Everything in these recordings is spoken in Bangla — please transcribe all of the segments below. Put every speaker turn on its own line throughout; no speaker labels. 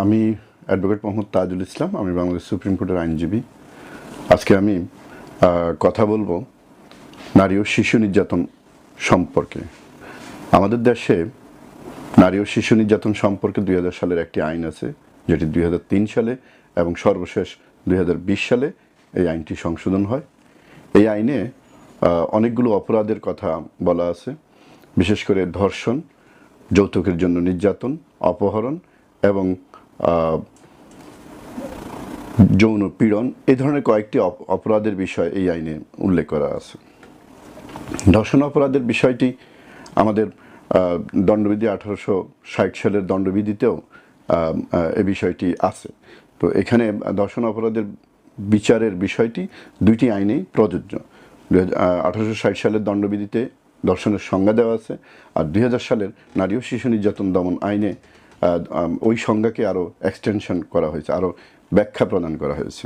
আমি অ্যাডভোকেট মোহাম্মদ তাজুল ইসলাম। আমি বাংলাদেশ সুপ্রিম কোর্টের আইনজীবী। আজকে আমি কথা বলবো নারী ও শিশু নির্যাতন সম্পর্কে। আমাদের দেশে নারী ও শিশু নির্যাতন সম্পর্কে 2000 সালের একটি আইন আছে, যেটি 2003 সালে এবং সর্বশেষ 2020 সালে এই আইনটি সংশোধন হয়। এই আইনে অনেকগুলো অপরাধের কথা বলা আছে, বিশেষ করে ধর্ষণ, যৌতুকের জন্য নির্যাতন, অপহরণ এবং যৌন পীড়ন, এই ধরনের কয়েকটি অপরাধের বিষয় এই আইনে উল্লেখ করা আছে। ধর্ষণ অপরাধের বিষয়টি আমাদের দণ্ডবিধি 1860 সালের দণ্ডবিধিতেও এ বিষয়টি আছে। তো এখানে ধর্ষণ অপরাধের বিচারের বিষয়টি দুইটি আইনেই প্রযোজ্য। 1860 সালের দণ্ডবিধিতে ধর্ষণের সংজ্ঞা দেওয়া আছে, আর 2000 সালের নারী ও শিশু নির্যাতন দমন আইনে ওই সংজ্ঞাকে আরও এক্সটেনশন করা হয়েছে, আরও ব্যাখ্যা প্রদান করা হয়েছে।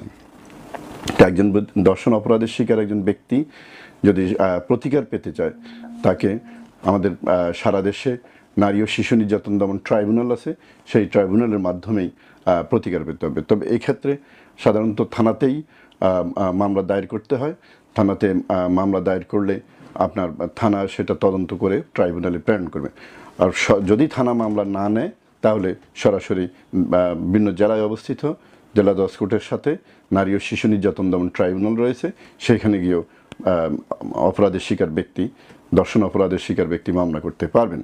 একজন ধর্ষণ অপরাধের শিকার একজন ব্যক্তি যদি প্রতিকার পেতে চায়, তাকে আমাদের সারা দেশে নারী ও শিশু নির্যাতন দমন ট্রাইব্যুনাল আছে, সেই ট্রাইব্যুনালের মাধ্যমেই প্রতিকার পেতে হবে। তবে এই ক্ষেত্রে সাধারণত থানাতেই মামলা দায়ের করতে হয়। থানাতে মামলা দায়ের করলে আপনার থানা সেটা তদন্ত করে ট্রাইব্যুনালে প্রেরণ করবে। আর যদি থানা মামলা না নেয়, তাহলে সরাসরি বিভিন্ন জেলায় অবস্থিত জেলা জজ কোর্টের সাথে নারী ও শিশু নির্যাতন দমন ট্রাইব্যুনাল রয়েছে, সেখানে গিয়েও অপরাধের শিকার ব্যক্তি, ধর্ষণ অপরাধের শিকার ব্যক্তি মামলা করতে পারবেন।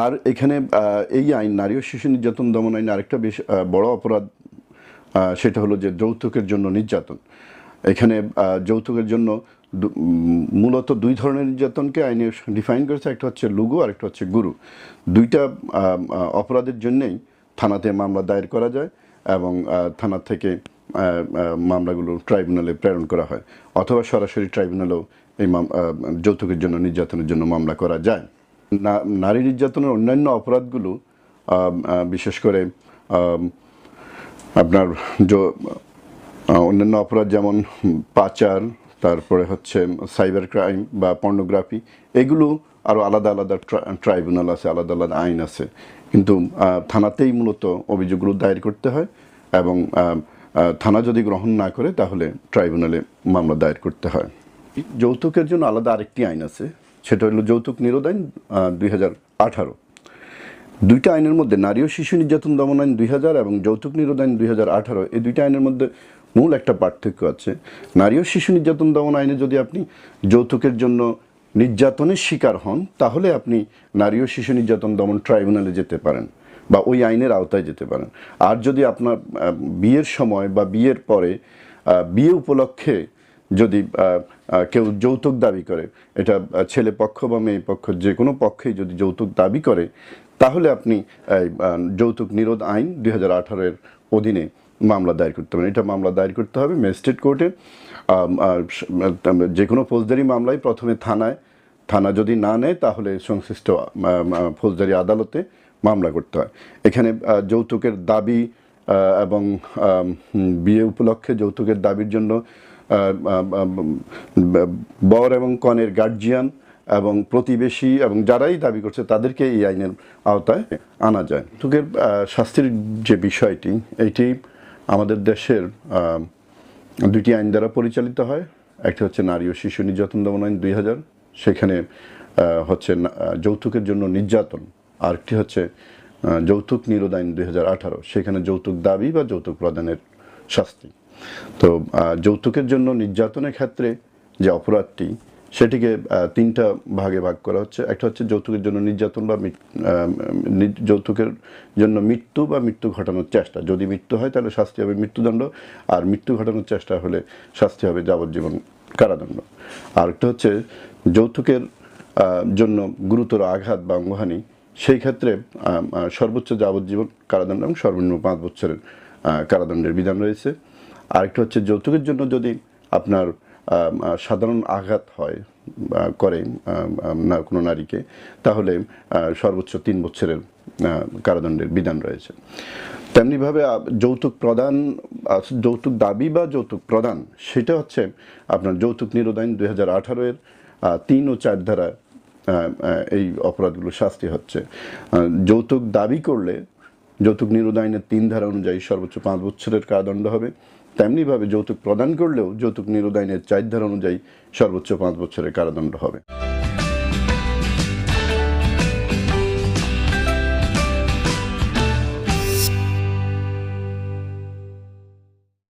আর এখানে এই আইন, নারী ও শিশু নির্যাতন দমন আইন আরেকটা বেশ বড় অপরাধ, সেটা হলো যে যৌতুকের জন্য নির্যাতন। এখানে যৌতুকের জন্য মূলত দুই ধরনের নির্যাতনকে আইনে ডিফাইন করেছে, একটা হচ্ছে লঘু আর একটা হচ্ছে গুরু। দুইটা অপরাধের জন্যেই থানাতে মামলা দায়ের করা যায় এবং থানা থেকে মামলাগুলো ট্রাইব্যুনালে প্রেরণ করা হয়, অথবা সরাসরি ট্রাইব্যুনালেও এই যৌতুকের জন্য নির্যাতনের জন্য মামলা করা যায়। নারী নির্যাতনের অন্যান্য অপরাধগুলো বিশেষ করে আপনার অন্যান্য অপরাধ যেমন পাচার, তারপরে হচ্ছে সাইবার ক্রাইম বা পর্নোগ্রাফি, এগুলো আরও আলাদা আলাদা ট্রাইব্যুনাল আছে, আলাদা আলাদা আইন আছে, কিন্তু থানাতেই মূলত অভিযোগগুলো দায়ের করতে হয় এবং থানা যদি গ্রহণ না করে তাহলে ট্রাইব্যুনালে মামলা দায়ের করতে হয়। যৌতুকের জন্য আলাদা আরেকটি আইন আছে, সেটা হলো যৌতুক নিরোধ আইন 2018। দুইটা আইনের মধ্যে নারী ও শিশু নির্যাতন দমন আইন 2000 এবং যৌতুক নিরোধ আইন 2018, এই দুইটা আইনের মধ্যে মূল একটা পার্থক্য আছে। নারী ও শিশু নির্যাতন দমন আইনে যদি আপনি যৌতুকের জন্য নির্যাতনের শিকার হন, তাহলে আপনি নারী ও শিশু নির্যাতন দমন ট্রাইব্যুনালে যেতে পারেন বা ওই আইনের আওতায় যেতে পারেন। আর যদি আপনার বিয়ের সময় বা বিয়ের পরে বিয়ে উপলক্ষে যদি কেউ যৌতুক দাবি করে, এটা ছেলে পক্ষ বা মেয়ে পক্ষ যে কোনো পক্ষেই যদি যৌতুক দাবি করে, তাহলে আপনি যৌতুক নিরোধ আইন 2018-এর অধীনে মামলা দায়ের করতে পারেন। এটা মামলা দায়ের করতে হবে ম্যাজিস্ট্রেট কোর্টে। যে কোনো ফৌজদারি মামলায় প্রথমে থানা যদি না নেয়, তাহলে সংশ্লিষ্ট ফৌজদারি আদালতে মামলা করতে হয়। এখানে যৌতুকের দাবি এবং বিয়ে উপলক্ষে যৌতুকের দাবির জন্য বর এবং কনের গার্জিয়ান এবং প্রতিবেশী এবং যারাই দাবি করছে তাদেরকে এই আইনের আওতায় আনা যায়। যৌতুকের শাস্তির যে বিষয়টি, এইটি আমাদের দেশের দুইটি আইন দ্বারা পরিচালিত হয়। একটা হচ্ছে নারী ও শিশু নির্যাতন দমন আইন 2000, সেখানে হচ্ছে যৌতুকের জন্য নির্যাতন। আরেকটি হচ্ছে যৌতুক নিরোধ আইন 2018, সেখানে যৌতুক দাবি বা যৌতুক প্রদানের শাস্তি। তো যৌতুকের জন্য নির্যাতনের ক্ষেত্রে যে অপরাধটি, সেটিকে তিনটা ভাগে ভাগ করা হচ্ছে। একটা হচ্ছে যৌতুকের জন্য নির্যাতন বা যৌতুকের জন্য মৃত্যু বা মৃত্যু ঘটানোর চেষ্টা। যদি মৃত্যু হয় তাহলে শাস্তি হবে মৃত্যুদণ্ড, আর মৃত্যু ঘটানোর চেষ্টা হলে শাস্তি হবে যাবজ্জীবন কারাদণ্ড। আর একটা হচ্ছে যৌতুকের জন্য গুরুতর আঘাত বা অঙ্গহানি, সেই ক্ষেত্রে সর্বোচ্চ যাবজ্জীবন কারাদণ্ড এবং সর্বনিম্ন 5 বছরের কারাদণ্ডের বিধান রয়েছে। আরেকটা হচ্ছে যৌতুকের জন্য যদি আপনার সাধারণ আঘাত হয় করে কোনো নারীকে, তাহলে সর্বোচ্চ 3 বছরের কারাদণ্ডের বিধান রয়েছে। তেমনিভাবে যৌতুক প্রদান, যৌতুক দাবি বা যৌতুক প্রদান, সেটা হচ্ছে আপনার যৌতুক নিরোধ আইন 2018-এর 3 ও 4 ধারা এই অপরাধগুলো শাস্তি হচ্ছে। যৌতুক দাবি করলে যৌতুক নিরোধ আইনের 3 ধারা অনুযায়ী সর্বোচ্চ 5 বছরের কারাদণ্ড হবে। তেমনিভাবে যৌতুক প্রদান করলেও যৌতুক নিরোধ আইনের 4 ধারা অনুযায়ী সর্বোচ্চ 5 বছরের কারাদণ্ড হবে।